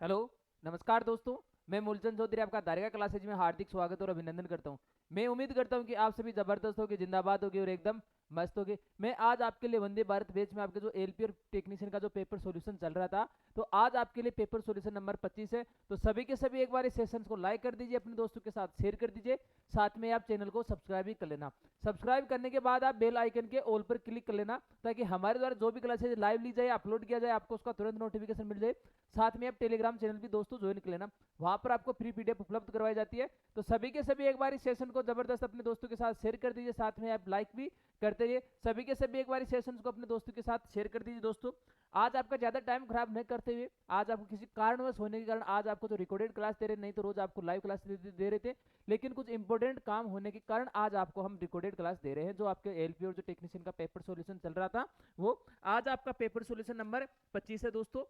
Hello. नमस्कार दोस्तों। मैं मूलचंद चौधरी आपका दारिका क्लासेज में हार्दिक स्वागत और अभिनंदन करता हूं। मैं उम्मीद करता हूं कि आप सभी जबरदस्त होगे, जिंदाबाद होगे और एकदम मस्त होगे। मैं आज आपके लिए वंदे भारत बैच में आपके जो एलपी और टेक्नीशियन का जो पेपर सॉल्यूशन चल रहा था, तो आज आपके लिए पेपर सॉल्यूशन नंबर 25 है। तो सभी के सभी एक बार इस सेशन को लाइक कर दीजिए, अपने दोस्तों के साथ शेयर कर दीजिए, साथ में आप चैनल को सब्सक्राइब भी कर लेना। सब्सक्राइब करने के बाद आप बेल आइकन के ऑल पर क्लिक कर लेना, ताकि हमारे द्वारा जो भी क्लासेज लाइव ली जाए, अपलोड किया जाए, आपको उसका तुरंत नोटिफिकेशन मिल जाए। साथ में आप टेलीग्राम चैनल भी दोस्तों ज्वाइन कर लेना, वहां पर आपको फ्री पीडीएफ उपलब्ध करवाई जाती है। तो सभी के सभी एक बार इस सेशन को जबरदस्त अपने दोस्तों के साथ शेयर कर दीजिए, साथ में आप लाइक भी करते रहिए। सभी के सभी एक बार इस सेशन को अपने दोस्तों के साथ शेयर कर दीजिए। दोस्तों, आज आपका ज्यादा टाइम खराब नहीं करते हुए, आज आपको किसी कारणवश होने के कारण आज आपको तो रिकॉर्डेड क्लास दे रहे, नहीं तो रोज आपको लाइव क्लास दे रहे थे, लेकिन कुछ इंपॉर्टेंट काम होने के कारण आज आपको हम रिकॉर्डेड क्लास दे रहे हैं। जो आपके एलपी और जो टेक्नीशियन का पेपर सॉल्यूशन चल रहा था, वो आज आपका पेपर सॉल्यूशन नंबर 25 है। दोस्तों,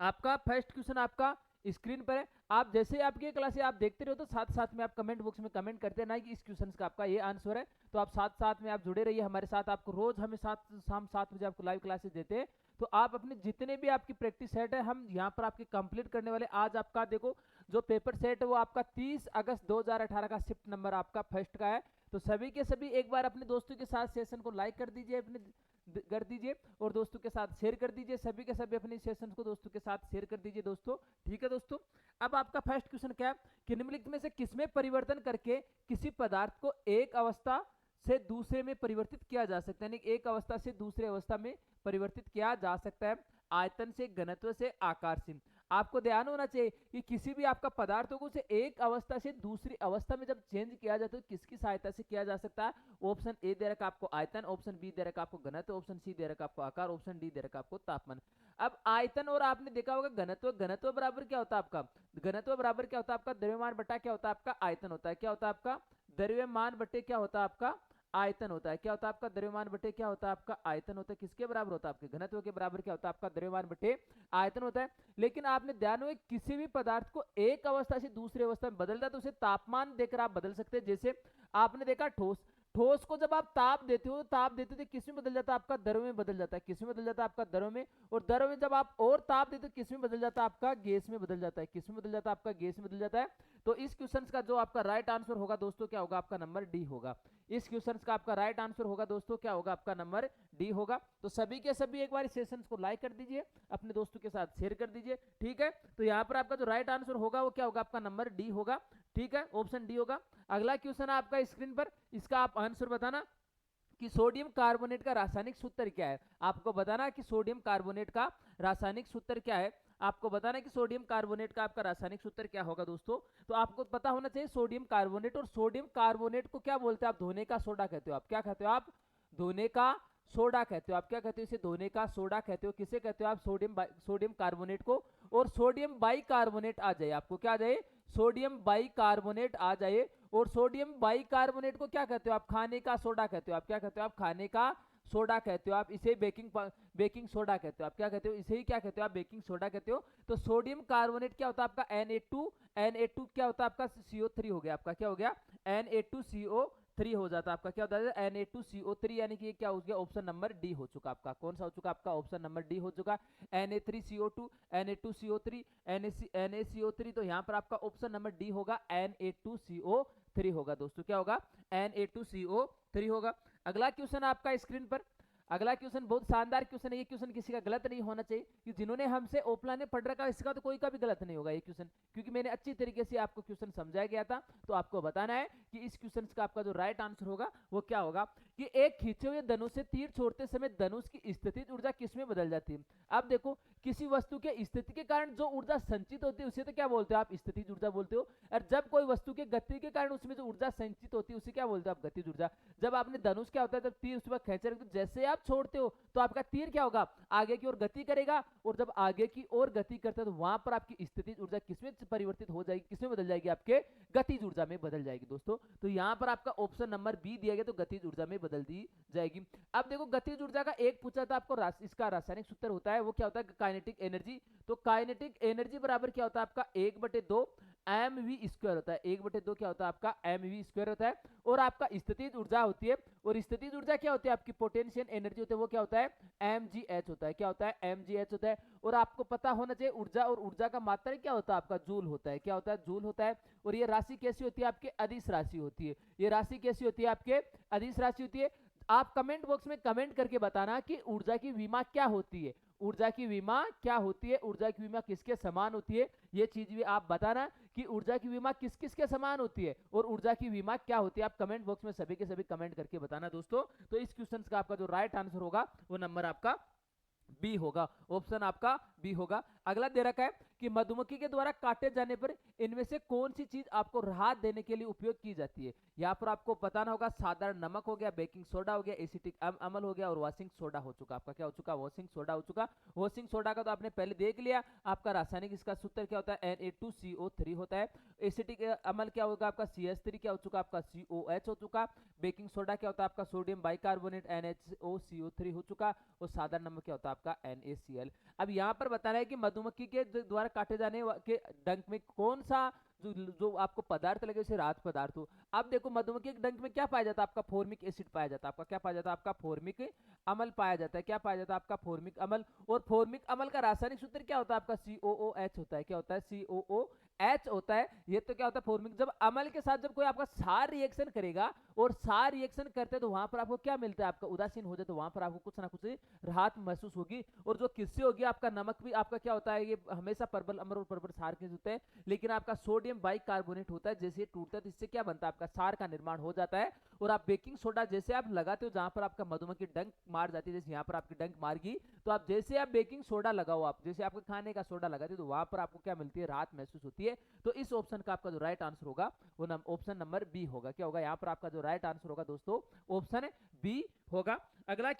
आपका फर्स्ट क्वेश्चन आपका स्क्रीन पर है। आप जैसे आपकी क्लास आप देखते रहो, तो साथ साथ में आप कमेंट बॉक्स में कमेंट करते ना कि इस क्वेश्चन का आपका ये आंसर है। तो आप साथ साथ में आप जुड़े रहिए हमारे साथ। आपको रोज हमें शाम 7 बजे आपको लाइव क्लासेस देते हैं। तो आप अपने जितने भी आपकी प्रैक्टिस सेट है, हम यहाँ पर आपके कंप्लीट करने वाले। आज आपका देखो जो पेपर सेट है वो आपका 30 अगस्त 2018 का शिफ्ट नंबर आपका फर्स्ट का है। तो सभी के सभी एक बार अपने दोस्तों के साथ सेशन को लाइक कर दीजिए, अपने कर दीजिए और दोस्तों के साथ शेयर कर दीजिए। सभी के सभी अपने सेशन को दोस्तों के साथ शेयर कर दीजिए दोस्तों। ठीक है दोस्तों, अब आपका फर्स्ट क्वेश्चन क्या है कि निम्नलिखित में से किसमें परिवर्तन करके किसी पदार्थ को एक अवस्था से दूसरे में परिवर्तित किया जा सकता है, यानी एक अवस्था से दूसरे अवस्था में परिवर्तित किया जा सकता है? आयतन से, घनत्व से, आकार से। आपको ध्यान होना चाहिए कि किसी भी आपका पदार्थों को से एक अवस्था से दूसरी अवस्था में जब चेंज किया जाता है तो किसकी सहायता से किया जा सकता है? ऑप्शन ए दे रखा आपको आयतन, ऑप्शन बी दे रखा आपको घनत्व, ऑप्शन सी दे रखा आपको आकार, ऑप्शन डी दे रखा आपको तापमान। अब आयतन और आपने देखा होगा घनत्व, घनत्व बराबर क्या होता है आपका? घनत्व बराबर क्या होता है आपका? द्रव्यमान बटा क्या होता है आपका? आयतन होता है। क्या होता है आपका? द्रव्यमान बटे क्या होता है आपका? आयतन होता है। क्या होता है आपका? द्रव्यमान बटे क्या होता है आपका? आयतन होता है। किसके बराबर होता है? आपके घनत्व के बराबर क्या होता है आपका? द्रव्यमान बटे आयतन होता है। लेकिन आपने ध्यान हो, किसी भी पदार्थ को एक अवस्था से दूसरी अवस्था में बदलता है तो उसे तापमान देकर आप बदल सकते हैं। जैसे आपने देखा ठोस, ठोस को जब आप ताप देते हो, ताप देते थे किस में बदल जाता है आपका? द्रव में बदल जाता है। किस में बदल जाता है आपका? द्रव में। और द्रव में जब आप और ताप देते हो किस में बदल जाता है आपका? गैस में बदल जाता है। किस में बदल जाता है आपका? गैस में बदल जाता है। तो इस क्वेश्चन का जो आपका राइट आंसर होगा दोस्तों क्या होगा? आपका नंबर डी होगा। इस क्वेश्चन का आपका राइट आंसर होगा दोस्तों क्या होगा? आपका नंबर डी होगा। तो सभी के सभी एक बार सेशन को लाइक कर दीजिए, अपने दोस्तों के साथ शेयर कर दीजिए। ठीक है, तो यहाँ पर आपका जो राइट आंसर होगा वो क्या होगा? आपका नंबर डी होगा। ठीक है, ऑप्शन डी होगा। अगला क्वेश्चन है आपका स्क्रीन पर, इसका आप आंसर बताना कि सोडियम कार्बोनेट का रासायनिक सूत्र क्या है। आपको बताना कि सोडियम कार्बोनेट का रासायनिक सूत्र क्या है। आपको बताना कि सोडियम कार्बोनेट का आपका रासायनिक सूत्र क्या होगा दोस्तों। तो आपको पता होना चाहिए सोडियम कार्बोनेट, और सोडियम कार्बोनेट को क्या बोलते हैं आप? धोने का सोडा कहते हो। आप क्या कहते हो? आप धोने का सोडा कहते हो। आप क्या कहते हो? इसे धोने का सोडा कहते हो। किसे कहते हो आप? सोडियम कार्बोनेट को। और सोडियम बाई कार्बोनेट आ जाए, आपको क्या आ जाए? सोडियम बाई कार्बोनेट आ जाए। और सोडियम बाई कार्बोनेट को क्या कहते हो आप? खाने का सोडा कहते हो। आप क्या कहते हो? आप खाने का सोडा कहते हो। आप इसे बेकिंग सोडा कहते हो। आप क्या कहते हो? इसे ही क्या कहते हो? आप बेकिंग सोडा कहते हो। तो सोडियम कार्बोनेट क्या होता है आपका? Na2 क्या होता है आपका? CO3 हो गया आपका। क्या हो गया? Na2CO3 हो जाता है आपका। क्या होता है? Na2CO3, यानी कि ये क्या हो गया? ऑप्शन नंबर डी हो चुका आपका। कौन सा हो चुका आपका? ऑप्शन नंबर डी हो चुका। Na3CO2, Na2CO3, NaCO3, तो यहाँ पर आपका ऑप्शन नंबर डी होगा, Na2CO3 होगा दोस्तों। क्या होगा? Na2CO3 होगा। अगला क्वेश्चन आपका स्क्रीन पर, अगला क्वेश्चन बहुत शानदार क्वेश्चन है। ये क्वेश्चन किसी का गलत नहीं होना चाहिए, कि जिन्होंने हमसे ऑफलाइन में पढ़ रखा है इसका तो कोई का भी गलत नहीं होगा ये क्वेश्चन, क्योंकि मैंने अच्छी तरीके से आपको क्वेश्चन समझाया गया था। तो आपको बताना है कि इस क्वेश्चन का आपका जो राइट आंसर होगा वो क्या होगा, कि एक खींचे हुए धनुष से तीर छोड़ते समय धनुष की स्थितिज ऊर्जा किसमें बदल जाती है? अब देखो, किसी वस्तु के स्थिति के कारण जो ऊर्जा संचित होती है उसे तो क्या बोलते हो आप? स्थितिज ऊर्जा बोलते हो। और जब कोई वस्तु के गति के कारण उसमें जो ऊर्जा संचित होती है उसे क्या बोलते हो आप? गतिज ऊर्जा। जब आपने धनुष क्या होता है, जब तीर उस पर खींचे रखते हो, जैसे आप छोड़ते हो तो आपका तीर क्या होगा? आगे की ओर गति करेगा, और जब आगे की ओर गति करता है तो वहां पर आपकी स्थितिज ऊर्जा किसमें परिवर्तित हो जाएगी? किसमें बदल जाएगी? आपके गतिज ऊर्जा में बदल जाएगी दोस्तों। तो यहां पर आपका ऑप्शन नंबर बी दिया गया, तो गतिज ऊर्जा में बदल दी जाएगी। अब देखो, गतिज ऊर्जा का एक पूछा था आपको, इसका रासायनिक सूत्र होता है वो क्या होता है? Kinetic energy. तो काइनेटिक एनर्जी बराबर क्या होता है आपका? 1/2 एम वी स्क्वायर होता है, 1/2 क्या होता है आपका एम वी स्क्वायर होता है। और आपका स्थितिज ऊर्जा होती है, और स्थितिज ऊर्जा क्या होती है आपकी पोटेंशियल एनर्जी होती है, वो क्या होता है एम जी एच होता है। क्या होता है एम जी एच होता है। और आपको पता होना चाहिए ऊर्जा और ऊर्जा का मात्रा क्या होता है आपका जूल होता है। क्या होता है जूल होता है। और ये राशि कैसी होती है आपके अदिश राशि होती है। ये राशि कैसी होती है आपके अदिश राशि होती है। आप कमेंट बॉक्स में कमेंट करके बताना कि ऊर्जा की विमा क्या होती है, ऊर्जा की विमा क्या होती है, ऊर्जा की विमा किसके समान होती है, ये चीज भी आप बताना कि ऊर्जा की विमा किस किस के समान होती है और ऊर्जा की विमा क्या होती है। आप कमेंट बॉक्स में सभी के सभी कमेंट करके बताना दोस्तों। तो इस क्वेश्चन का आपका जो राइट आंसर होगा वो नंबर आपका बी होगा, ऑप्शन आपका बी होगा। अगला दे रखा है कि मधुमक्खी के द्वारा काटे जाने पर इनमें से कौन सी चीज आपको राहत देने के लिए उपयोग की जाती है। यहाँ पर आपको बताना होगा साधारण नमक हो गया, बेकिंग सोडा हो गया, एसिटिक अम्ल हो गया और वॉशिंग सोडा हो चुका। आपका क्या हो चुका वॉशिंग सोडा हो चुका। वॉशिंग सोडा का तो आपने पहले देख लिया, आपका रासायनिक इसका सूत्र क्या होता है Na2CO3 होता है। एसिटिक अम्ल क्या होगा आपका CH3 क्या हो चुका आपका COH हो चुका। बेकिंग सोडा क्या होता है आपका सोडियम बाइकार्बोनेट NHOCO3 हो चुका। और साधारण नमक क्या होता है आपका NaCl। अब यहाँ पर बता रहा है कि मधुमक्खी के द्वारा काटे जाने के डंक में कौन सा जो आपको पदार्थ लगे उसे राहत पदार्थ हो। अब देखो मधुमक्खी के डंक में क्या पाया जाता है आपका फॉर्मिक एसिड पाया जाता है। आपका क्या पाया जाता है आपका फॉर्मिक अम्ल पाया जाता है। क्या पाया जाता है आपका फॉर्मिक अम्ल। और फॉर्मिक अम्ल का रासायनिक सूत्र क्या होता है आपका COOH होता है। क्या होता है COOH होता है। ये तो क्या होता है फॉर्मिक। जब अम्ल के साथ जब कोई आपका क्षार रिएक्शन करेगा और क्षार रिएक्शन करते हैं तो वहां पर आपको क्या मिलता है आपका उदासीन हो जाए तो वहां पर आपको कुछ ना कुछ राहत महसूस होगी। और जो किससे होगी आपका नमक भी आपका क्या होता है ये हमेशा प्रबल अम्ल और प्रबल क्षार के होते हैं। लेकिन आपका सोडियम बाइकार्बोनेट होता है, जैसे टूटता है तो इससे क्या बनता है आपका क्षार का निर्माण हो जाता है। और आप बेकिंग सोडा जैसे आप लगाते हो जहां पर आपका मधुमक्खी डंक मार जाती है, जैसे यहाँ पर आपकी डंक मार गई तो आप जैसे आप बेकिंग सोडा लगाओ, आप जैसे आपके खाने का सोडा लगाते हो तो वहां पर आपको क्या मिलती है राहत महसूस होती है। तो इस ऑप्शन का आपका जो राइट आंसर होगा वो ऑप्शन नंबर बी होगा। क्या होगा यहाँ पर आपका जो राइट आंसर होगा दोस्तों ऑप्शन बी होगा। अगला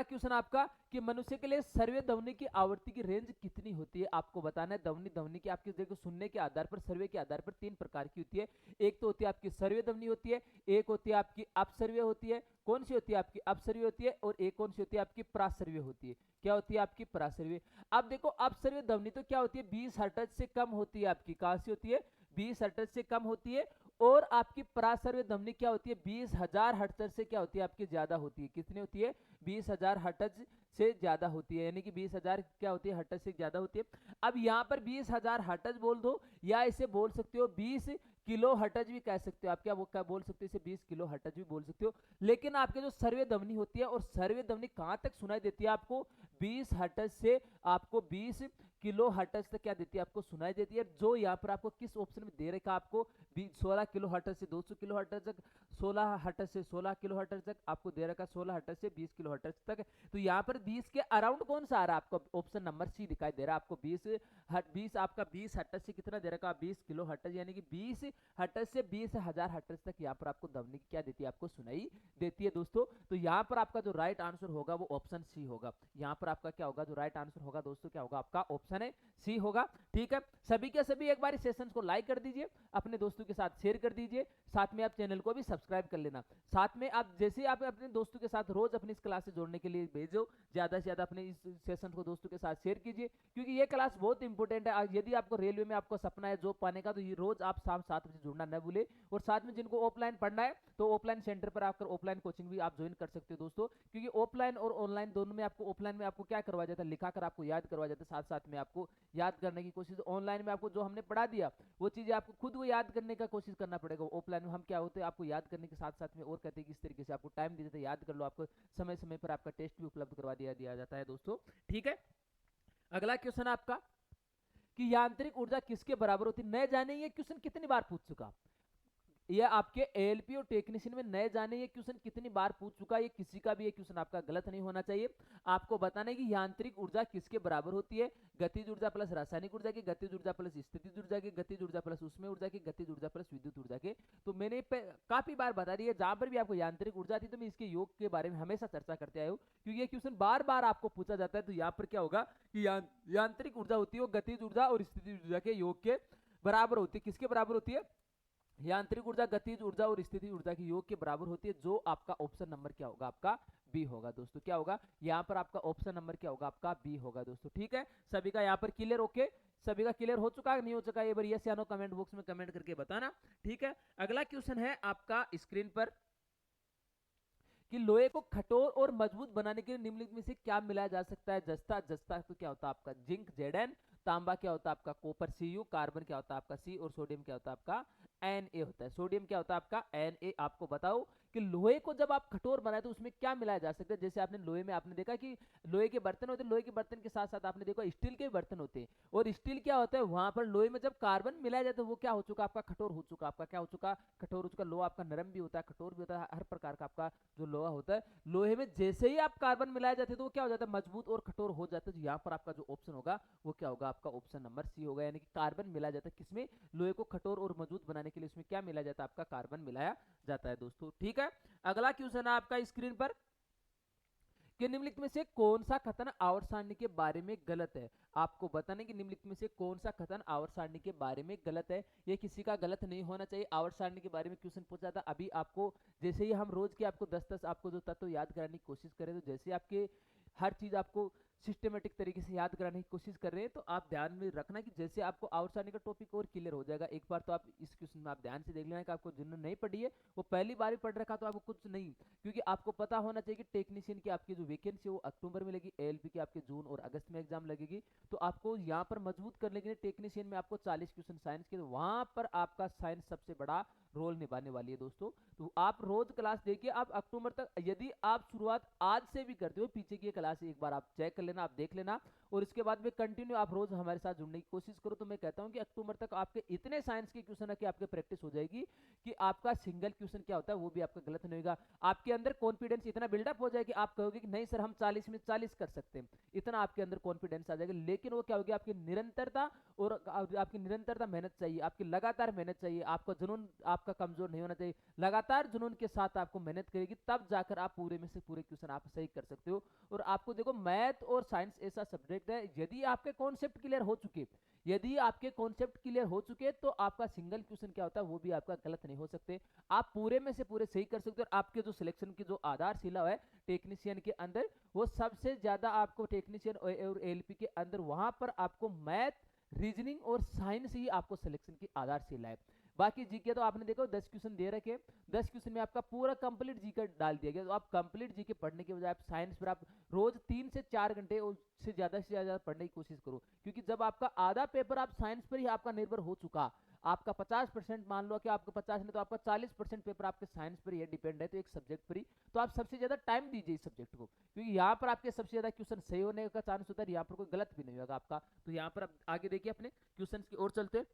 क्वेश्चन आपका कि मनुष्य के लिए सर्वे ध्वनि की आवृत्ति की रेंज कितनी होती है। आपको बताना है ध्वनि की आपके देखो सुनने के आधार पर सर्वे के आधार पर 3 प्रकार की होती है। एक तो होती है आपकी सर्वे ध्वनि होती है, एक होती है आपकी अपसर्व्य होती है। कौन सी होती है आपकी अपसर्व्य होती है और एक कौन सी होती है आपकी प्रासर्व्य होती है। क्या होती है आपकी प्रासर्व्य। अब देखो अपसर्व्य ध्वनि तो क्या होती है 20 हर्ट्ज से कम होती है आपकी। कहां से होती है 20 हर्ट्ज से कम होती है। और आपकी प्रासर्व्य ध्वनि क्या होती है 20,000 हर्ट्ज से क्या होती है आपकी ज्यादा होती है। कितनी होती है 20,000 हर्ट्ज से ज्यादा होती है, यानी कि 20,000 क्या होती है हर्ट्ज से ज्यादा होती है। अब यहाँ पर 20,000 हर्ट्ज बोल दो या इसे बोल सकते हो 20 किलो हर्ट्ज भी कह सकते हो आप। क्या बोल सकते हो इसे 20 किलो हर्ट्ज भी बोल सकते हो। लेकिन आपके जो सर्वे ध्वनि होती है और सर्वे ध्वनि कहाँ तक सुनाई देती है आपको 20 हर्ट्ज से आपको 20 किलो हर्ट्ज तक क्या देती है आपको सुनाई देती है। जो यहाँ पर आपको किस ऑप्शन में दे रखा आपको 16 किलो हर्ट्ज से 200 किलो हर्ट्ज तक, 16 हर्ट्ज से 16 किलो हर्ट्ज तक आपको दे रखा 16 हर्ट्ज से 20 किलो हर्ट्ज तक। तो यहाँ पर 20 के अराउंड कौन सा आ रहा है आपको ऑप्शन नंबर सी दिखाई दे रहा है आपको 20 आपका 20 हर्ट्ज से कितना दे रखा 20 किलो हर्ट्ज, यानी कि 20 हर्ट्ज से 20,000 हर्ट्ज तक यहाँ पर आपको ध्वनि क्या देती है आपको सुनाई देती है दोस्तों। तो यहाँ पर आपका जो राइट आंसर होगा वो ऑप्शन सी होगा। यहाँ पर आपका क्या होगा जो राइट आंसर होगा दोस्तों क्या होगा आपका ऑप्शन है सी होगा। ठीक है सभी के सभी एक बार इस सेशन को लाइक कर दीजिए, अपने दोस्तों के साथ शेयर कर दीजिए, साथ में आप चैनल को भी सब्सक्राइब कर लेना। साथ में आप जैसे आप अपने दोस्तों के साथ रोज अपनी इस क्लास से जोड़ने के लिए भेजो, ज्यादा से ज्यादा अपने इस सेशन को दोस्तों के साथ शेयर कीजिए क्योंकि ये क्लास बहुत इंपॉर्टेंट है। यदि आपको रेलवे में आपको सपना है जॉब पाने का तो ये रोज आप शाम 7 बजे जुड़ना न भूले। और साथ में जिनको ऑफलाइन पढ़ना है तो ऑफलाइन सेंटर पर आकर ऑफलाइन कोचिंग भी आप ज्वाइन कर सकते हो दोस्तों। क्योंकि ऑफलाइन और ऑनलाइन दोनों में आपको ऑफलाइन में आपको क्या करवाया जाता है लिखा कर आपको याद करवाया जाता है, साथ साथ में आपको याद करने की कोशिश। ऑनलाइन में आपको जो हमने पढ़ा दिया वो चीजें आपको खुद वो याद करने का कोशिश करना पड़ेगा। ऑफलाइन में हम क्या होते हैं आपको याद करने के साथ साथ में और कहते हैं कि इस तरीके से आपको टाइम दे देते हैं याद कर लो, आपको समय समय पर आपका टेस्ट भी उपलब्ध करवा दिया जाता है दोस्तों। ठीक है अगला क्वेश्चन आपका कि यांत्रिक ऊर्जा किसके बराबर होती है। नए जाने ये क्वेश्चन कितनी बार पूछ चुका, ये आपके एएलपी और टेक्नीशियन में नए जाने ये क्वेश्चन कितनी बार पूछ चुका है। ये किसी का भी ये क्वेश्चन आपका गलत नहीं होना चाहिए। आपको बताना है कि यांत्रिक ऊर्जा किसके बराबर होती है। गतिज ऊर्जा प्लस रासायनिक ऊर्जा की, गतिज ऊर्जा प्लस स्थितिज ऊर्जा की, गतिज ऊर्जा प्लस ऊष्मीय ऊर्जा की, गतिज ऊर्जा प्लस विद्युत ऊर्जा के। तो मैंने काफी बार बता दिया जहां पर भी आपको यांत्रिक ऊर्जा थी तो मैं इसके योग के बारे में हमेशा चर्चा करते आया हूँ क्योंकि ये क्वेश्चन बार बार आपको पूछा जाता है। तो यहाँ पर क्या होगा कि यांत्रिक ऊर्जा होती है वो गतिज ऊर्जा और स्थितिज ऊर्जा के योग के बराबर होती है। किसके बराबर होती है यांत्रिक ऊर्जा गतिज ऊर्जा और स्थितिज ऊर्जा के योग के बराबर होती है। जो आपका ऑप्शन नंबर क्या होगा आपका बी होगा दोस्तों। क्या होगा यहाँ पर आपका ऑप्शन नंबर क्या होगा आपका बी होगा दोस्तों। ठीक है सभी का यहाँ पर क्लियर ओके सभी का क्लियर हो चुका है नहीं हो चुका, ये बार यस या नो कमेंट बॉक्स में कमेंट करके बताना। ठीक है, अगला क्वेश्चन है आपका स्क्रीन पर कि लोहे को कठोर और मजबूत बनाने के लिए निम्नलिखित में से क्या मिलाया जा सकता है। जस्ता, जस्ता तो क्या होता है आपका जिंक Zn, तांबा क्या होता है आपका कॉपर Cu, कार्बन क्या होता है आपका C, और सोडियम क्या होता है आपका Na होता है। सोडियम क्या होता है आपका Na। आपको बताओ कि लोहे को जब आप कठोर बनाए तो उसमें क्या मिलाया जा सकता है। जैसे आपने लोहे में आपने देखा कि लोहे के बर्तन होते हैं, लोहे के बर्तन के साथ साथ आपने देखा स्टील के बर्तन होते हैं, और स्टील क्या होता है वहां पर लोहे में जब कार्बन मिलाया जाता है वो क्या हो चुका आपका कठोर हो चुका, आपका क्या हो चुका कठोर हो चुका। लोहा आपका नरम भी होता है, कठोर भी होता है, हर प्रकार का आपका जो लोहा होता है। लोहे में जैसे ही आप कार्बन मिलाए जाते हैं तो वो क्या हो जाता है मजबूत और कठोर हो जाता है। तो यहाँ पर आपका जो ऑप्शन होगा वो क्या होगा आपका ऑप्शन नंबर सी होगा, यानी कि कार्बन मिलाया जाता है किसमें, लोहे को कठोर और मजबूत बनाने के लिए उसमें क्या मिलाया जाता है आपका कार्बन मिलाया जाता है दोस्तों। ठीक है, अगला क्वेश्चन है आपका स्क्रीन पर कि निम्नलिखित में से कौन सा कथन आवर्त सारणी के बारे में गलत है। आपको बताने कि निम्नलिखित में से कौन सा कथन आवर्त सारणी के बारे में गलत है। ये किसी का गलत नहीं होना चाहिए। आवर्त सारणी के बारे में क्वेश्चन पूछा था अभी आपको, जैसे ही हम रोज के आपको 10-10 आपको जो तत्व याद कराने की कोशिश करें, तो जैसे आपके हर चीज आपको सिस्टमेटिक तरीके से याद कराने की कोशिश कर रहे हैं, तो आप ध्यान में रखना कि जैसे आपको आवर्त सारणी का टॉपिक और क्लियर हो जाएगा। एक बार तो आप इस क्वेश्चन में आप ध्यान से देख लेना कि आपको जिन्होंने नहीं पढ़ी है वो पहली बार ही पढ़ रखा तो आपको कुछ नहीं, क्योंकि आपको पता होना चाहिए कि टेक्नीशियन की आपकी जो वैकेंसी है वो अक्टूबर में लगेगी, एएलपी की आपके जून और अगस्त में एग्जाम लगेगी। तो आपको यहाँ पर मजबूत करने के लिए टेक्नीशियन में आपको 40 क्वेश्चन साइंस के, तो वहां पर आपका साइंस सबसे बड़ा रोल निभाने वाली है दोस्तों। तो आप रोज क्लास देखिए, आप अक्टूबर तक यदि आप शुरुआत आज से भी करते हो, पीछे की क्लास एक बार आप चेक कर लेना, आप देख लेना, और इसके बाद में कंटिन्यू आप रोज हमारे साथ जुड़ने की कोशिश करो। तो मैं कहता हूं कि अक्टूबर तक आपके इतने साइंस के क्वेश्चन है कि आपके प्रैक्टिस हो जाएगी कि आपका सिंगल क्वेश्चन क्या होता है वो भी आपका गलत नहीं होगा। आपके अंदर कॉन्फिडेंस इतना बिल्डअप हो जाएगा कि आप कहोगे कि नहीं सर हम 40 में 40 कर सकते हैं, इतना आपके अंदर कॉन्फिडेंस आ जाएगा। लेकिन वो क्या होगी आपकी निरंतरता, और आपकी निरंतरता मेहनत चाहिए, आपकी लगातार मेहनत चाहिए, आपका जुनून आपका कमजोर नहीं होना चाहिए। लगातार जुनून के साथ आपको मेहनत करेगी तब जाकर आप पूरे में से पूरे क्वेश्चन आप सही कर सकते हो। और आपको देखो मैथ और साइंस ऐसा सब्जेक्ट है, यदि आपके कॉन्सेप्ट क्लियर हो चुके, यदि आपके कॉन्सेप्ट क्लियर हो चुके तो आपका सिंगल क्वेश्चन क्या होता है वो भी आपका गलत नहीं हो सकते, आप पूरे में से पूरे सही कर सकते हो। और आपके जो सिलेक्शन की जो आधारशिला है टेक्नीशियन के अंदर, वो सबसे ज्यादा आपको टेक्नीशियन और एलपी के अंदर वहां पर आपको मैथ, रीजनिंग और साइंस ही आपको सिलेक्शन की आधारशिला है। बाकी जीके तो आपने देखो 10 क्वेश्चन दे रखे, 10 क्वेश्चन में आपका पूरा कंप्लीट जीके डाल दिया गया। तो आप कंप्लीट जीके पढ़ने के बजाय आप साइंस पर आप रोज 3 से 4 घंटे से ज्यादा पढ़ने की कोशिश करो, क्योंकि जब आपका आधा पेपर आप साइंस पर ही आपका निर्भर हो चुका, आपका 50% मान लो कि आपका 50 नहीं तो आपका 40% पेपर आपके साइंस पर ही डिपेंड है, तो एक सब्जेक्ट पर ही, तो आप सबसे ज्यादा टाइम दीजिए इस सब्जेक्ट को, क्योंकि यहाँ पर आपके सबसे ज्यादा क्वेश्चन सही होने का चांस होता है, यहाँ पर कोई गलत भी नहीं होगा आपका। तो यहाँ पर आप आगे देखिए अपने क्वेश्चन की ओर चलते हैं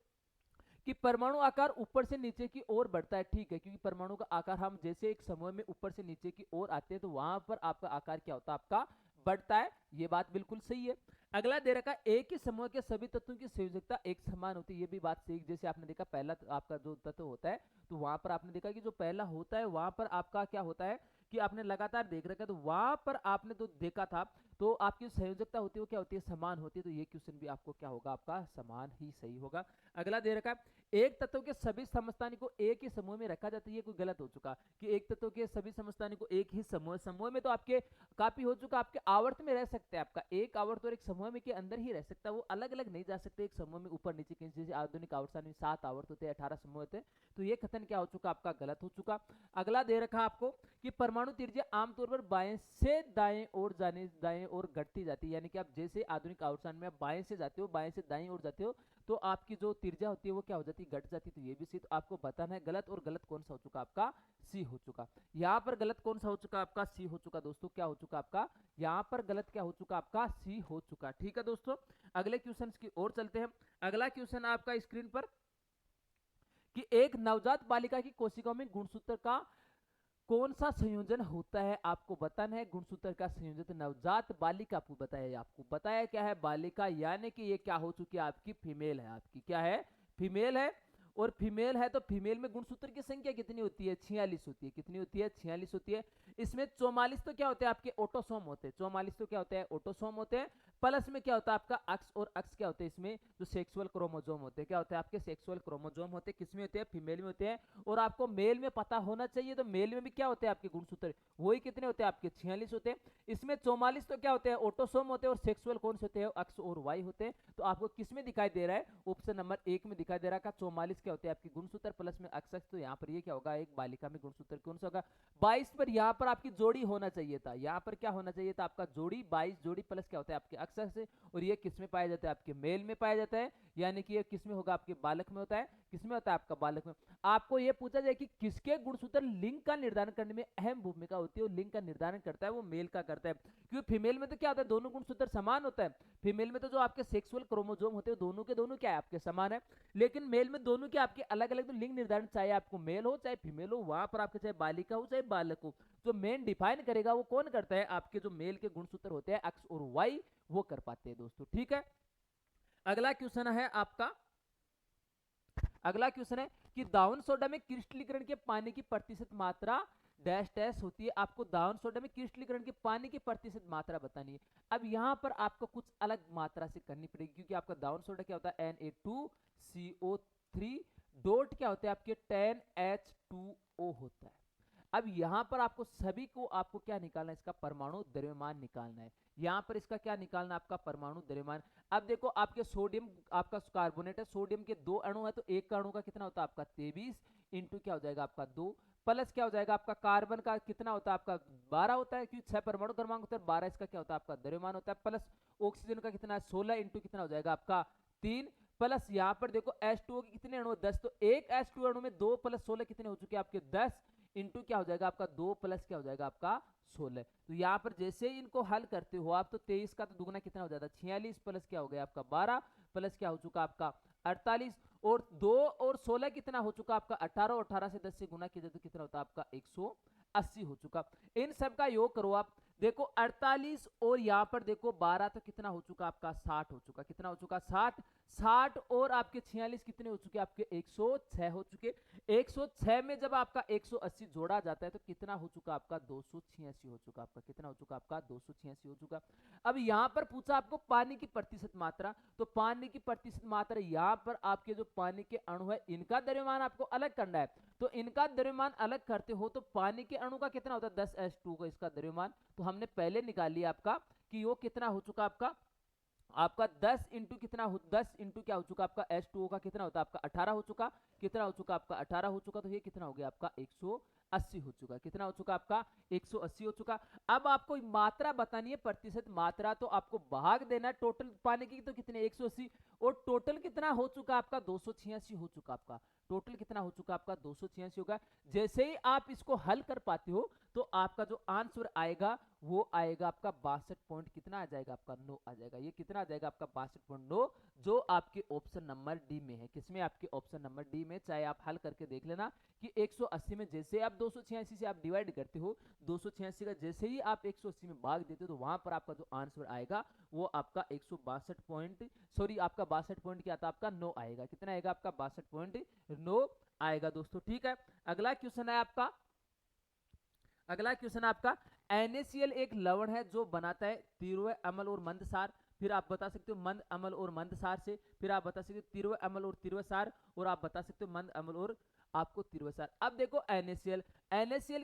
कि परमाणु आकार ऊपर से नीचे की ओर बढ़ता है। ठीक है, क्योंकि परमाणु का आकार हम जैसे एक समूह में ऊपर से नीचे की ओर आते हैं तो वहां पर आपका आकार क्या होता है आपका बढ़ता है, ये बात बिल्कुल सही है। अगला दे रखा एक ही समूह के सभी तत्वों की संयोजकता एक समान होती है, ये भी बात सही। जैसे आपने देखा पहला आपका जो तत्व होता है तो वहां पर आपने देखा कि जो पहला होता है वहां पर आपका क्या होता है कि आपने लगातार देख रखा है, तो वहां पर आपने तो देखा था तो आपकी संयोजकता होती है वो क्या होती है समान होती है। तो ये क्वेश्चन भी आपको क्या होगा आपका समान ही सही होगा। अगला दे रखा है एक तत्व के सभी समस्थानिक को एक ही समूह में रखा जाता है, ये कोई गलत हो चुका कि एक तत्व के सभी समस्थानिक को एक ही समूह में तो आपके काफी हो चुका, आपके आवर्त में रह सकते हैं, आपका एक आवर्त और एक समूह में के अंदर ही रह सकता है, वो अलग अलग नहीं जा सकते एक समूह में ऊपर नीचे कहीं। जैसे आधुनिक आवर्त सारणी में 7 आवर्त होते हैं, 18 समूह होते हैं, तो ये कथन क्या हो चुका आपका गलत हो चुका। अगला दे रखा आपको कि परमाणु त्रिज्या आमतौर पर बाएं से दाएं ओर जाने दाएं ओर घटती जाती है, यानी कि आप जैसे आधुनिक आवर्त सारणी में आप बाएं से जाते हो, बाएं से दाएं ओर जाते हो, तो आपकी जो त्रिज्या होती है वो क्या हो जाती है घट जाती है। तो ये भी सी, तो आपको बताना है गलत, और गलत कौन सा हो चुका आपका सी हो चुका। यहाँ पर गलत कौन सा हो चुका आपका सी हो चुका दोस्तों, क्या हो चुका आपका यहाँ पर गलत क्या हो चुका आपका सी हो चुका। ठीक है दोस्तों, अगले क्वेश्चन की ओर चलते हैं। अगला क्वेश्चन आपका स्क्रीन पर कि एक नवजात बालिका की कोशिकाओं में गुणसूत्र का कौन सा संयोजन होता है, आपको बताना है। गुणसूत्र का संयोजन नवजात बालिका, आपको बताया क्या है बालिका, यानी कि ये क्या हो चुकी है आपकी फीमेल है, आपकी क्या है फीमेल है। और फीमेल है तो फीमेल में गुणसूत्र की संख्या कितनी होती है 46 होती है, कितनी होती है 46 होती है। इसमें 44 तो क्या होते हैं आपके ऑटोसोम होते हैं, 44 तो क्या होते हैं ऑटोसोम होते हैं, प्लस में क्या होता है आपका अक्स, और अक्स क्या होते हैं इसमें जो सेक्सुअल क्रोमोसोम होते हैं, क्या होते हैं आपके सेक्सुअल क्रोमोसोम होते हैं, किसमें होते हैं, फीमेल में होते हैं। और आपको मेल में पता होना चाहिए, तो मेल में भी क्या होते हैं आपके गुणसूत्र, वही कितने होते हैं आपके 46 होते हैं। इसमें 44 तो क्या होते हैं ऑटोसोम होते हैं, और सेक्सुअल कौन से होते हैं, अक्स और वाई होते हैं। तो आपको किसमें दिखाई दे रहा है, ऑप्शन नंबर 1 में दिखाई दे रहा है 44 क्या होते हैं आपके गुणसूत्र प्लस में अक्स। तो यहाँ पर ये क्या होगा, एक बालिका में गुणसूत्र कौन सा होगा, 22 पर यहाँ पर आपकी जोड़ी होना चाहिए था, यहाँ पर क्या होना चाहिए था आपका जोड़ी, 22 जोड़ी प्लस क्या होता है आपके अक्सर से। और ये किस में पाया जाता है, आपके मेल में पाया जाता है, यानी कि ये किस में होगा, आपके बालक में होता है, किसमें होता है आपका बालक में। आपको ये पूछा जाए कि किसके गुणसूत्र लिंग का निर्धारण करने में अहम भूमिका होती है, और लिंग का निर्धारण करता है वो मेल का करता है, क्योंकि फीमेल में तो क्या होता है दोनों गुणसूत्र समान होता है। फीमेल में तो जो आपके सेक्सुअल क्रोमोसोम होते हैं दोनों के दोनों क्या है आपके समान है, लेकिन मेल में दोनों के आपके अलग अलग, तो लिंग निर्धारण चाहे आपको मेल हो चाहे फीमेल हो, वहां पर आपके चाहे बालिका हो चाहे बालक हो, जो मेन डिफाइन करेगा वो कौन करता है, आपके जो मेल के गुणसूत्र होते हैं एक्स और वाई, वो कर पाते हैं दोस्तों। ठीक है, अगला क्वेश्चन है आपका, अगला क्वेश्चन है कि दाउन सोडा में क्रिस्टलीकरण के पानी की प्रतिशत मात्रा डैश डैश होती है। आपको दाउन सोडा में क्रिस्टलीकरण के पानी की प्रतिशत मात्रा बतानी है। अब यहां पर आपको कुछ अलग मात्रा से करनी पड़ेगी, क्योंकि आपका दाउन सोडा क्या होता है Na2CO3 डॉट क्या होते हैं आपके 10H2O होता है। अब यहां पर आपको सभी को आपको क्या निकालना है, इसका परमाणु द्रव्यमान निकालना है। यहां पर इसका क्या निकालना है, आपका परमाणु द्रव्यमान। अब देखो आपके सोडियम आपका कार्बोनेट है, सोडियम के 2 अणु है, तो एक का अणु का कितना होता है आपका 23 इंटू क्या हो जाएगा आपका 2, प्लस क्या हो जाएगा आपका कार्बन का कितना होता है आपका 12 होता है, क्योंकि 6 परमाणु क्रमांक होता है, 12 इसका क्या होता है आपका द्रव्यमान होता है, प्लस ऑक्सीजन का कितना है 16 इंटू कितना हो जाएगा आपका 3, प्लस यहाँ पर देखो H2O के कितने अणु 10, तो एक H2 अणु में 2 प्लस 16 कितने हो चुके हैं आपके 10 इंटू क्या हो जाएगा आपका 2 प्लस क्या हो जाएगा आपका 16। तो यहाँ पर जैसे ही इनको हल करते हो आप, तो 23 का तो दुगना कितना हो जाता है 46, प्लस क्या हो गया आपका 12, प्लस क्या हो चुका आपका 48, और 2 और 16 कितना हो चुका आपका 18, 18 से 10 से गुना किया जाए तो कितना होता है आपका 180 हो चुका। इन सब का योग करो आप, देखो 48 और यहाँ पर देखो 12, तो कितना हो चुका आपका 60 हो चुका, कितना हो चुका 60, 60 और आपके 46 कितने हो चुके आपके 106 हो चुके। 106 में जब आपका 180 जोड़ा जाता है तो कितना हो चुका आपका 286 हो चुका, आपका कितना हो चुका आपका 286 हो चुका। अब यहां पर पूछा आपको पानी की प्रतिशत मात्रा, तो पानी की प्रतिशत मात्रा यहां पर आपके जो पानी के अणु है इनका द्रव्यमान आपको अलग करना है, तो इनका द्रव्यमान अलग करते हो तो पानी के अणु का कितना होता है 10H2 का इसका द्रव्यमान, तो हमने पहले निकाल लिया आपका कि वो कितना हो चुका आपका 10 इंटू कितना 10 इंटू क्या हो चुका आपका H2O का कितना होता है आपका 18 हो चुका, कितना हो चुका आपका 18 हो चुका, तो ये कितना हो गया आपका 180 हो चुका, कितना हो चुका आपका 180 हो चुका। अब आपको मात्रा बतानी है प्रतिशत मात्रा, तो आपको भाग देना है टोटल पानी की, तो कितने 180, और टोटल कितना हो चुका आपका 286 हो चुका, आपका टोटल कितना हो चुका आपका 286 होगा। जैसे ही आप इसको हल कर पाते हो तो आपका जो आंसर आएगा वो आएगा आपका 62 पॉइंट कितना आ जाएगा आपका 9 आ जाएगा, ये कितना आ जाएगा आपका 62.9, जो आपके ऑप्शन नंबर डी में है, किसमें आपके ऑप्शन नंबर डी में। चाहे आप हल करके देख लेना कि 180 में जैसे आप 286 से आप डिवाइड करते हो, 286 का जैसे ही आप 180 में भाग देते हो तो वहां पर आपका जो आंसर आएगा वो आपका 162 पॉइंट, सॉरी आपका 62 पॉइंट क्या आता आपका 9 आएगा, कितना आएगा आपका 62.9 आएगा दोस्तों। ठीक है, अगला क्वेश्चन है आपका, अगला क्वेश्चन आपका NaCl एक लवण है जो बनाता है तीव्र अम्ल और मंद सार, फिर आप बता सकते हो मंद अम्ल और मंद सार से, फिर आप बता सकते हो तीव्र अम्ल और तीव्र सार, और आप बता सकते हो मंद अम्ल और आपको तीव्र सार। अब देखो NaCl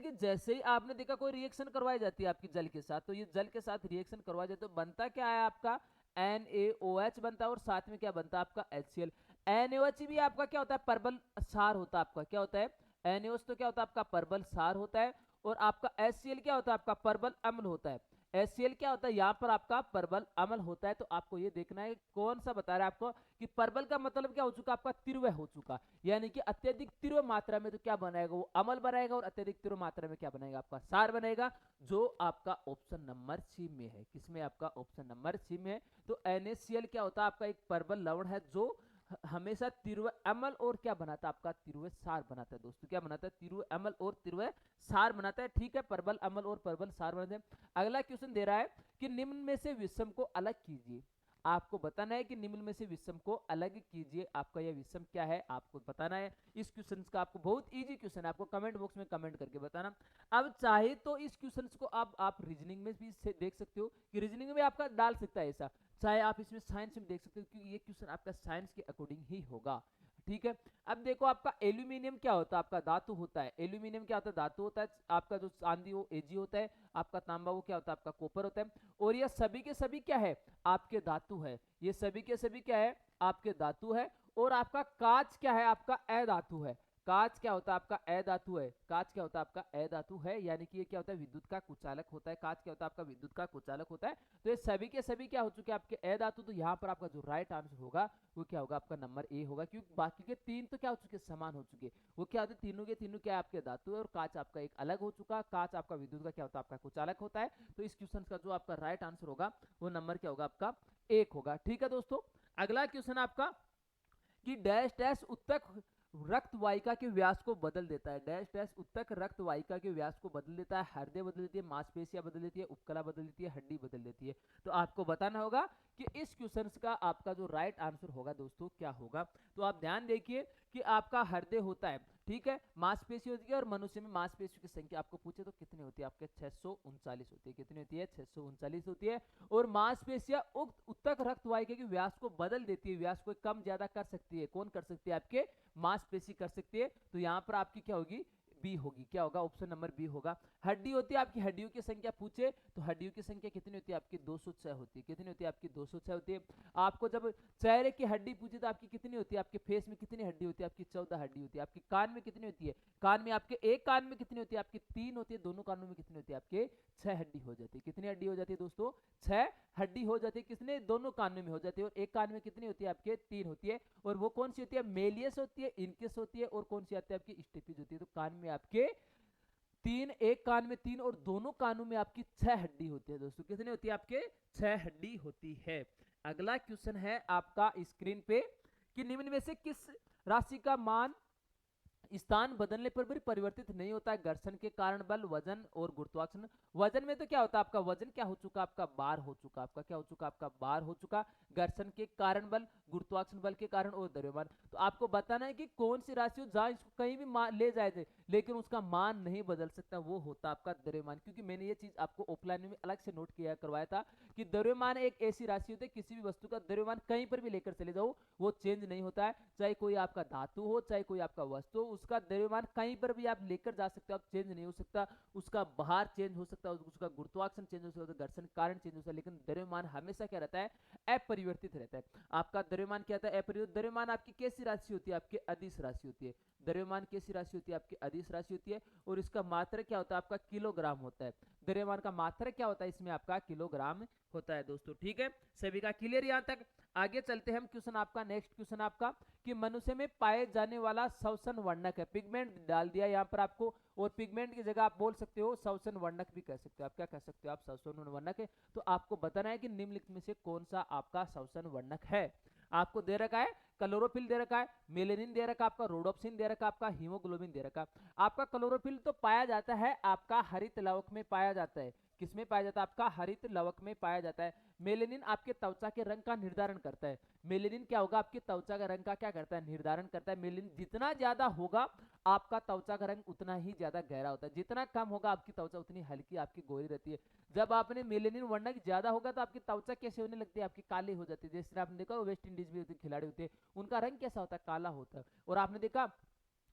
की जैसे ही आपने देखा कोई रिएक्शन करवाई जाती है आपकी जल के साथ, तो ये जल के साथ रिएक्शन करवाई जाती है तो बनता क्या है आपका NaOH बनता है, और साथ में क्या बनता है आपका HCl। NaOH भी आपका क्या होता है परबल सार होता है, आपका क्या होता है NaOH तो क्या होता है आपका परबल सार होता है, और आपका HCl क्या होता है आपका परबल अम्ल होता है। HCl क्या होता है यहाँ पर आपका परबल अम्ल होता है, तो आपको ये देखना है कौन सा बता रहा है आपको कि परबल का मतलब क्या हो चुका आपका तीव्र हो चुका, यानी कि अत्यधिक तीव्र मात्रा में तो क्या बनाएगा वो अम्ल बनाएगा, और अत्यधिक तीव्र मात्रा में क्या बनेगा आपका सार बनेगा, जो आपका ऑप्शन नंबर सी में है, किसमें आपका ऑप्शन नंबर सी में है। तो NaCl क्या होता है आपका एक परबल लवण है जो हमेशा तीव्र अम्ल और क्या बनाता है आपका तीव्र सार बनाता है दोस्तों, क्या बनाता है तीव्र अम्ल और तीव्र सार बनाता है। ठीक है, परबल अम्ल और परबल सार बनाते हैं। अगला क्वेश्चन दे रहा है कि निम्न में से विषम को अलग कीजिए, आपको बताना है कि निम्न में से विषम को अलग कीजिए, आपका यह विषम क्या है आपको बताना है। इस क्वेश्चन का आपको बहुत इजी क्वेश्चन है, आपको कमेंट बॉक्स में कमेंट करके बताना। अब चाहे तो इस क्वेश्चन को आप रीजनिंग में भी देख सकते हो कि रीजनिंग में आपका डाल सकता है ऐसा, चाहे आप इसमें साइंस में देख सकते हो, क्योंकि ये क्वेश्चन आपका साइंस के अकॉर्डिंग ही होगा। ठीक है, अब देखो आपका एल्यूमिनियम क्या होता है, आपका धातु होता है। एल्यूमिनियम क्या होता है, धातु होता है। आपका जो चांदी वो एजी होता है, आपका तांबा वो क्या होता है, आपका कॉपर होता है। और ये सभी के सभी क्या है, आपके धातु है। ये सभी के सभी क्या है, आपके धातु है। और आपका कांच क्या है, आपका अधातु है। कांच क्या होता है, आपका अधातु है। कांच क्या होता है, आपका अधातु है, यानी कि ये क्या होता है, विद्युत का कुचालक होता है। कांच क्या होता है, आपका विद्युत का कुचालक होता है। तो ये सभी के सभी क्या हो चुके हैं, आपके अधातु। तो यहाँ पर आपका जो राइट आंसर होगा वो क्या होगा, आपका नंबर ए होगा, क्योंकि बाकी के तीन तो क्या हो चुके, समान हो चुके। वो क्या होते, तीनों के तीनों क्या है, आपके धातु है। और कांच आपका एक अलग हो चुका। कांच आपका विद्युत का क्या होता है, आपका कुचालक होता है। तो इस क्वेश्चन का जो आपका राइट आंसर होगा वो नंबर क्या होगा, आपका एक होगा। ठीक है दोस्तों, अगला क्वेश्चन आपका कि डैश डैश उत्तक रक्त वाहिका के व्यास को बदल देता है। डैश डैश उत्तक रक्त वाहिका के व्यास को बदल देता है। हृदय बदल देती है, मांसपेशियां बदल देती है, उपकला बदल देती है, हड्डी बदल देती है। तो आपको बताना होगा कि इस क्वेश्चन का आपका जो राइट आंसर होगा दोस्तों क्या होगा। तो आप ध्यान देखिए कि आपका हृदय होता है, ठीक है, मांसपेशी होती है। और मनुष्य में मांसपेशियों की संख्या आपको पूछे तो कितनी होती है, आपके 639 होती है। कितनी होती है, 639 होती है। और मांसपेशियां उक्त उत्तक रक्त वाहिका के व्यास को बदल देती है, व्यास को कम ज्यादा कर सकती है। कौन कर सकती है, आपके मांसपेशी कर सकती है। तो यहाँ पर आपकी क्या होगी, बी होगी। क्या होगा, ऑप्शन नंबर बी होगा। हड्डी होती है, आपकी हड्डियों की संख्या पूछे तो हड्डियों की संख्या कितनी होती है, आपकी 206 होती है। कितनी होती है, आपकी 206 होती है। आपको जब चेहरे की हड्डी पूछी तो आपकी कितनी होती है, आपके फेस में कितनी हड्डी होती है, आपकी 14 हड्डी होती है। आपकी कान में कितनी होती है, कान में आपके एक कान में कितनी होती है, आपकी 3 होती है। दोनों कानों में कितनी होती है, आपके 6 हड्डी हो जाती है। कितनी हड्डी हो जाती है दोस्तों, 6 हड्डी हो जाती है। किसने, दोनों कानों में हो जाती है। और एक कान में कितनी होती है, आपके 3 होती है। और वो कौन सी होती है, मेलियस होती है, इनकेस होती है। और कौन सी आती है, आपकी स्टेपीज होती है। तो कान में आपके 3, एक कान में 3 और दोनों कानों में आपकी 6 हड्डी होती है दोस्तों। कितनी होती है, आपके 6 हड्डी होती है। अगला क्वेश्चन है आपका स्क्रीन पे कि निम्न में से किस राशि का मान स्थान बदलने पर भी परिवर्तित नहीं होता है। घर्षण के कारण बल, वजन और गुरुत्वाकर्षण। वजन में तो क्या होता है, आपका वजन क्या हो चुका, आपका बार हो चुका। आपका क्या हो चुका, आपका बार हो चुका। घर्षण के कारण बल, गुरुत्वाकर्षण बल के कारण और द्रव्यमान। तो आपको बताना है कि कौन सी राशि हो जहां इसको कहीं भी ले जाए थे लेकिन उसका मान नहीं बदल सकता, वो होता आपका द्रव्यमान। क्योंकि मैंने ये चीज आपको ऑफलाइन में अलग से नोट किया करवाया था कि द्रव्यमान एक ऐसी राशि होती है, किसी भी वस्तु का द्रव्यमान कहीं पर भी लेकर चले जाओ वो चेंज नहीं होता है। चाहे कोई आपका धातु हो, चाहे कोई आपका वस्तु हो, उसका द्रव्यमान कहीं पर भी आप लेकर जा सकते हो, आप चेंज नहीं हो सकता। उसका भार चेंज हो सकता है, उसका गुरुत्वाकर्षण चेंज हो सकता है, घर्षण कारण चेंज हो सकता है, लेकिन द्रव्यमान हमेशा क्या रहता है, अपरिवर्तित रहता है। आपका द्रव्यमान क्या होता है, अपरिवर्तित। द्रव्यमान आपकी कैसी राशि होती है, आपकी अदिश राशि होती है। द्रव्यमान कैसी राशि होती है, आपकी अदिश राशि होती है। और इसका मात्रक क्या होता है, आपका किलोग्राम होता है। द्रव्यमान का मात्रक क्या होता है, इसमें आपका किलोग्राम होता है दोस्तों। ठीक है, सभी का क्लियर यहां तक। आगे चलते हैं हम, क्वेश्चन आपका नेक्स्ट क्वेश्चन आपका कि मनुष्य में पाए जाने वाला श्वसन वर्णक है। पिगमेंट डाल दिया यहाँ पर आपको, और पिगमेंट की जगह आप बोल सकते हो श्वसन वर्णक भी कह सकते हो। आप क्या कह सकते हो, आप श्वसन वर्णक है। तो आपको बताना है कि निम्नलिखित में से कौन सा आपका श्वसन वर्णक है। आपको दे रखा है क्लोरोफिल दे रखा है, मेलेनिन दे रखा है, आपका रोडोप्सिन दे रखा है, आपका हीमोग्लोबिन दे रखा है। आपका क्लोरोफिल तो पाया जाता है आपका हरित लवक में पाया जाता है। किसमें पाया जाता है, आपका हरित लवक में पाया जाता है। मेलेनिन आपके त्वचा के रंग का निर्धारण करता है। मेलेनिन क्या होगा, आपके त्वचा का रंग का क्या करता है, निर्धारण करता है। मेलेनिन जितना ज्यादा होगा आपका त्वचा का रंग उतना ही ज्यादा गहरा होता है, जितना कम होगा आपकी त्वचा उतनी हल्की आपकी गोरी रहती है। जब आपने मेलेनिन वर्णक ज्यादा होगा तो आपकी त्वचा कैसे होने लगती है, आपकी काली हो जाती है। जैसे आपने देखा वेस्ट इंडीज में खिलाड़ी होते हैं, उनका रंग कैसा होता है, काला होता है। और आपने देखा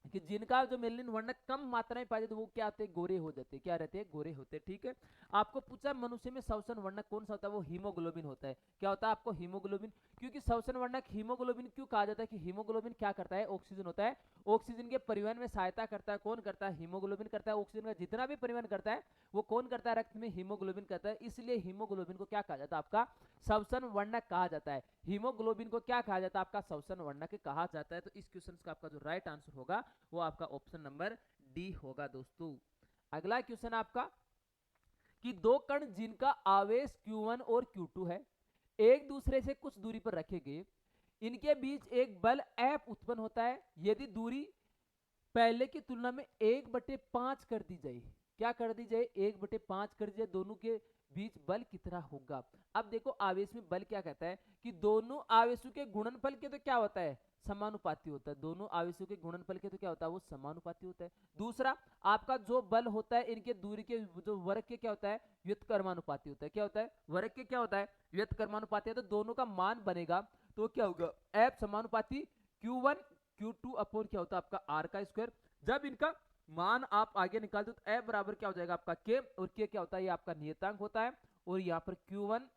कि जिनका जो मेलेनिन वर्णक कम मात्रा में पाए जाते वो क्या होते हैं, गोरे हो जाते हैं। क्या रहते हैं, गोरे होते हैं। ठीक है, आपको पूछा मनुष्य में श्वसन वर्णक कौन सा होता है, वो हीमोग्लोबिन होता है। क्या होता है, आपको हीमोग्लोबिन। क्योंकि श्वसन वर्णक हीमोग्लोबिन क्यों कहा जाता है कि हीमोग्लोबिन क्या करता है, ऑक्सीजन होता है। ऑक्सीजन के परिवहन में सहायता करता है। कौन करता है, हीमोग्लोबिन करता है। ऑक्सीजन का जितना भी परिवहन करता है वो कौन करता है, रक्त में हीमोग्लोबिन करता है। इसलिए हीमोग्लोबिन को क्या कहा जाता है, आपका श्वसन वर्णक कहा जाता है। हीमोग्लोबिन को क्या कहा जाता है, आपका श्वसन वर्णक कहा जाता है। तो इस क्वेश्चन का आपका जो राइट आंसर होगा वो आपका ऑप्शन नंबर डी होगा दोस्तों। अगला क्वेश्चन आपका कि दो कण जिनका आवेश Q1 और Q2 है, एक दूसरे से कुछ दूरी पर रखे गए, इनके बीच एक बल F उत्पन्न होता है यदि दूरी पहले की तुलना में 1/5 कर दी जाए। क्या कर दी जाए, 1/5 कर दी जाए। दोनों के बीच बल कितना होगा। अब देखो आवेश में बल क्या कहता है कि दोनों आवेशों के गुणनफल के तो क्या होता है, समानुपाती होता है। दोनों आवेशों के गुणनफल के तो क्या होता है, वो समानुपाती होता है। दूसरा, आपका जो बल होता है इनके दूरी के जो वर्ग के क्या होता है, व्युत्क्रमानुपाती होता है। क्या होता है, वर्ग के क्या होता है, व्युत्क्रमानुपाती है। तो दोनों का मान बनेगा तो क्या होगा, एफ समानुपाती Q1 Q2 अपॉन क्या होता है आपका आर का स्क्वायर। जब इनका मान आप आगे निकाल दो तो एफ बराबर क्या हो जाएगा आपका के, और के क्या होता है, ये आपका नियतांक होता है। और यहाँ पर Q1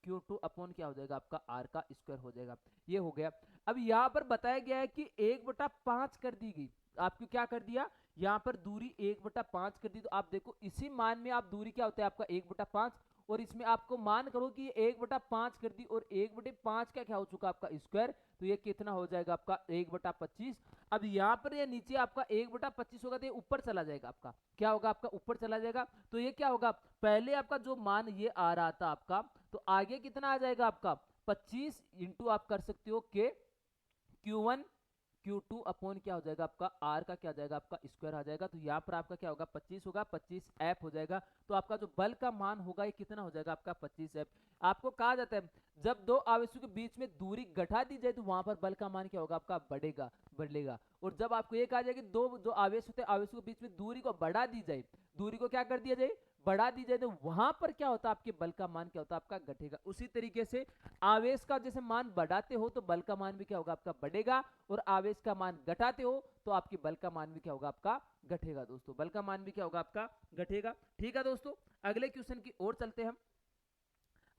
Q2 अपॉन क्या हो जाएगा आपका आर का स्क्वायर हो जाएगा। ये हो गया। अब यहाँ पर बताया गया है कि 1/5 कर दी गई। आपको क्या कर दिया, यहाँ पर दूरी 1/5 कर दी। तो आप देखो इसी मान में आप दूरी क्या होता है आपका 1/5, और इसमें आपको मान करो कि 1/5 कर दी, और 1/5 का क्या हो चुका आपका स्क्वायर। तो ये कितना हो जाएगा आपका 1/25। अब यहाँ पर ये नीचे आपका 1/25 होगा तो ये ऊपर चला जाएगा आपका, क्या होगा आपका ऊपर चला जाएगा। तो ये क्या होगा, पहले आपका जो मान ये आ रहा था आपका, तो आगे कितना आ जाएगा आपका 25 इंटू आप कर सकते हो के Q1 Q2 अपॉन क्या हो जाएगा आपका R का क्या हो जाएगा आपका स्क्वायर आ जाएगा। तो यहाँ पर आपका क्या होगा 25 होगा, 25 F हो जाएगा। तो आपका जो बल का मान होगा ये कितना हो जाएगा आपका 25 F। आपको कहा जाता है जब दो आवेशों के बीच में दूरी घटा दी जाए तो वहां पर बल का मान क्या होगा आपका बढ़ेगा, बढ़ेगा। और जब आपको ये कहा जाए कि दो जो आवेश होते हैं आवेशों के बीच में दूरी को बढ़ा दी जाए, दूरी को क्या कर दिया जाए, बढ़ा दी जाए, तो वहां पर क्या होता है आपके बल का मान क्या होता है आपका घटेगा। उसी तरीके से आवेश का जैसे मान बढ़ाते हो तो बल का मान भी क्या होगा आपका बढ़ेगा, और आवेश का मान घटाते हो तो आपके बल का मान भी क्या होगा आपका घटेगा। दोस्तों बल का मान भी क्या होगा आपका घटेगा। ठीक है दोस्तों, अगले क्वेश्चन की ओर चलते हैं हम।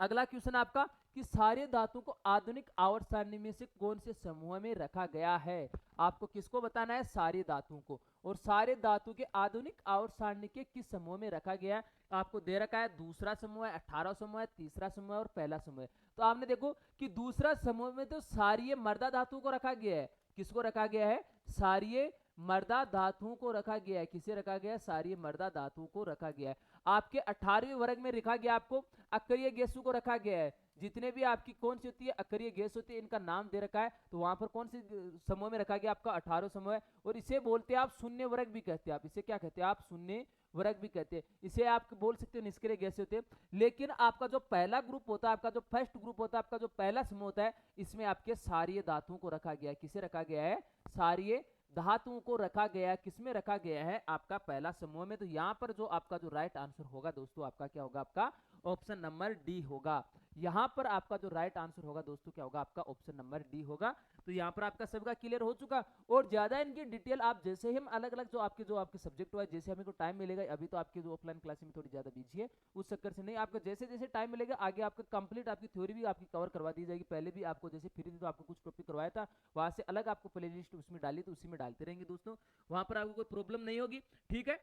अगला क्वेश्चन आपका कि सारे धातुओं को आधुनिक आवर्त सारणी में से कौन से समूह में रखा गया है। आपको किसको बताना है, सारे धातुओं को। और सारे धातु के आधुनिक आवर्त सारणी के किस समूह में रखा गया है, आपको दे रखा है दूसरा समूह है, 18 समूह है, तीसरा समूह है और पहला समूह है। तो आपने देखो कि दूसरा समूह में तो सारी मर्दा धातुओं को रखा गया है। किसको रखा गया है, सारी मर्दा धातुओं को रखा गया है। किसे रखा गया है, सारी मर्दा धातुओं को रखा गया है। आपके 18वें वर्ग में लिखा गया आपको अक्रिय गैसों को रखा गया है। जितने भी आपकी कौन सी होती है अक्रिय गैस होती है इनका नाम दे रखा है। तो वहां पर कौन सी समूह में रखा गया आपका 18 समूह है। और इसे बोलते हैं आप शून्य वर्ग भी कहते हैं। आप इसे क्या कहते हैं, आप शून्य वर्ग भी कहते हैं। इसे आप बोल सकते हो निष्क्रिय गैस होते हैं। लेकिन आपका जो पहला ग्रुप होता है, आपका जो फर्स्ट ग्रुप होता है, आपका जो पहला समूह होता है, इसमें आपके सारी धातुओं को रखा गया है। किसे रखा गया है, सारी धातुओं को रखा गया है। किसमें रखा गया है, आपका पहला समूह में। तो यहाँ पर जो आपका जो राइट आंसर होगा दोस्तों आपका क्या होगा, आपका ऑप्शन नंबर डी होगा। यहाँ पर आपका जो राइट आंसर होगा दोस्तों क्या होगा, आपका ऑप्शन नंबर डी होगा। तो यहाँ पर आपका सबका क्लियर हो चुका। और ज्यादा इनकी डिटेल आप जैसे ही हम अलग अलग जो आपके सब्जेक्ट हुआ जैसे हमें को टाइम मिलेगा, अभी तो आपके जो ऑफलाइन क्लास में थोड़ी ज्यादा बिजी है उस चक्कर से नहीं, आपको जैसे जैसे टाइम मिलेगा आगे आपका कंप्लीट आपकी थ्योरी भी आपकी कवर करवा दी जाएगी। पहले भी आपको जैसे फ्री तो आपको कुछ टॉपिक करवाया था, वहां से अलग आपको प्ले लिस्ट उसमें डाली, तो उसी में डालते रहेंगे दोस्तों, वहां पर आपको कोई प्रॉब्लम नहीं होगी। ठीक है,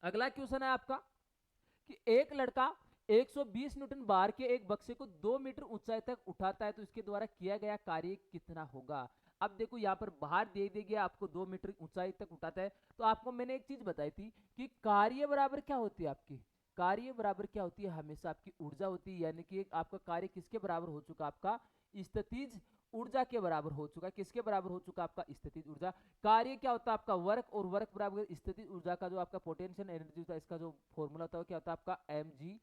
अगला क्वेश्चन है आपका कि एक लड़का 120 न्यूटन भार के एक बक्से को 2 मीटर ऊंचाई तक उठाता है तो इसके द्वारा किया गया कार्य कितना होगा। अब देखो यहाँ पर भार दे दिया आपको 2 मीटर ऊंचाई तक उठाता है। तो आपको मैंने एक चीज बताई थी कि कार्य बराबर क्या होती है आपकी, कार्य बराबर क्या होती है, हमेशा आपकी ऊर्जा होती है। यानी कि आपका कार्य किसके बराबर हो चुका, आपका स्थितिज ऊर्जा के बराबर हो चुका। किसके बराबर हो चुका, आपका स्थितिज ऊर्जा। कार्य क्या होता है आपका वर्क, और वर्क बराबर स्थितिज ऊर्जा का जो आपका पोटेंशियल एनर्जी होता है, इसका जो फॉर्मूला होता है क्या होता है आपका mgh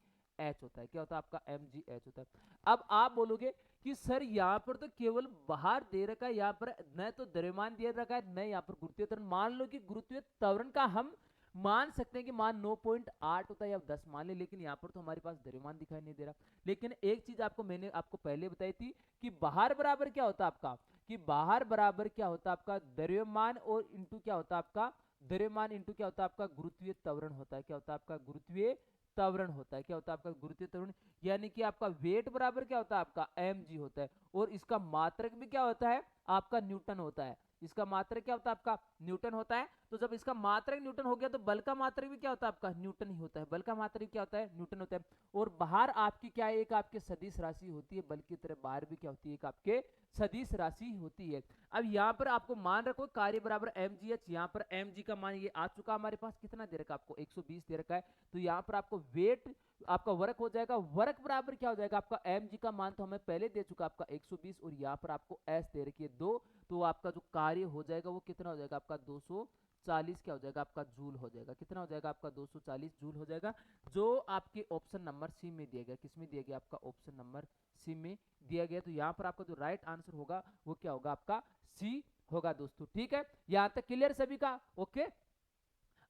होता है। क्या होता है आपका mgh होता है। अब आप बोलोगे कि सर यहाँ पर तो केवल बाहर दे रखा है, यहाँ पर न तो द्रव्यमान दे रखा है न यहाँ पर गुरुत्वीय त्वरण। मान लो कि गुरुत्वीय त्वरण का हम मान सकते हैं कि मान 9.8 होता है या 10 मान ले, लेकिन यहाँ पर तो हमारे पास द्रव्यमान दिखाई नहीं दे रहा। लेकिन एक चीज आपको मैंने आपको पहले बताई थी कि बाहर बराबर क्या होता है आपका, कि बाहर बराबर क्या होता है आपका द्रव्यमान और इंटू क्या होता है आपका, द्रव्यमान इंटू क्या होता है आपका गुरुत्वीय त्वरण होता है। क्या होता है आपका गुरुत्वीय त्वरण होता है। क्या होता है आपका गुरुत्वीय त्वरण, यानी कि आपका वेट बराबर क्या होता है आपका mg होता है। और इसका मात्रक भी क्या होता है आपका न्यूटन होता है। इसका मात्रक क्या होता है आपका न्यूटन होता है। तो जब इसका मात्रक न्यूटन हो गया तो बल का मात्रक भी क्या होता है आपका न्यूटन ही होता है। बल का मात्रक क्या होता है, न्यूटन होता है। और बाहर आपकी क्या है, एक आपके सदिश राशि होती है, बल की तरह बाहर भी क्या होती है, एक आपके सदिश राशि होती है। अब यहाँ पर आपको मान रखो कार्य बराबर mgh, यहाँ पर mg का मान ये आ चुका हमारे पास, कितना दे रखा आपको 120 दे रखा है। तो यहाँ पर आपको वेट आपका वर्क हो जाएगा, वर्क बराबर क्या हो जाएगा आपका mg का मान तो हमें पहले दे चुका आपका 120, और यहाँ पर आपको s दे रखी है 2। तो आपका जो कार्य हो जाएगा वो कितना हो जाएगा आपका 240 240 क्या हो जाएगा आपका जूल हो जाएगा। कितना हो जाएगा आपका 240 जूल हो जाएगा, जो आपके ऑप्शन नंबर सी में दिया गया। किसमें दिया गया आपका ऑप्शन नंबर सी में दिया गया। तो यहाँ पर आपका जो राइट आंसर होगा वो क्या होगा आपका सी होगा दोस्तों। ठीक है, यहाँ तक क्लियर सभी का? ओके,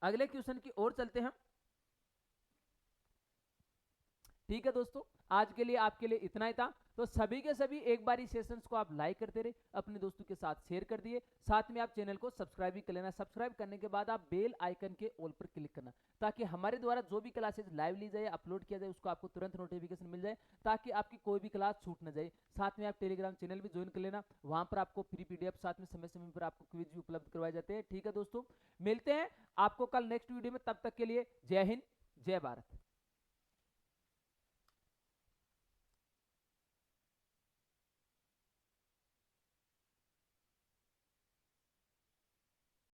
अगले क्वेश्चन की ओर चलते हैं। ठीक है दोस्तों, आज के लिए आपके लिए इतना ही था। तो सभी के सभी एक बार इस सेशंस को आप लाइक करते रहे, अपने दोस्तों के साथ शेयर कर दिए, साथ में आप चैनल को सब्सक्राइब भी कर लेना। सब्सक्राइब करने के बाद आप बेल आइकन के ऑल पर क्लिक करना, ताकि हमारे द्वारा जो भी क्लासेस लाइव ली जाए, अपलोड किया जाए, उसको आपको तुरंत नोटिफिकेशन मिल जाए, ताकि आपकी कोई भी क्लास छूट ना जाए। साथ में आप टेलीग्राम चैनल भी ज्वाइन कर लेना, वहां पर आपको फ्री पीडीएफ, साथ में समय समय पर आपको क्विज भी उपलब्ध करवाए जाते हैं। ठीक है दोस्तों, मिलते हैं आपको कल नेक्स्ट वीडियो में, तब तक के लिए जय हिंद जय भारत।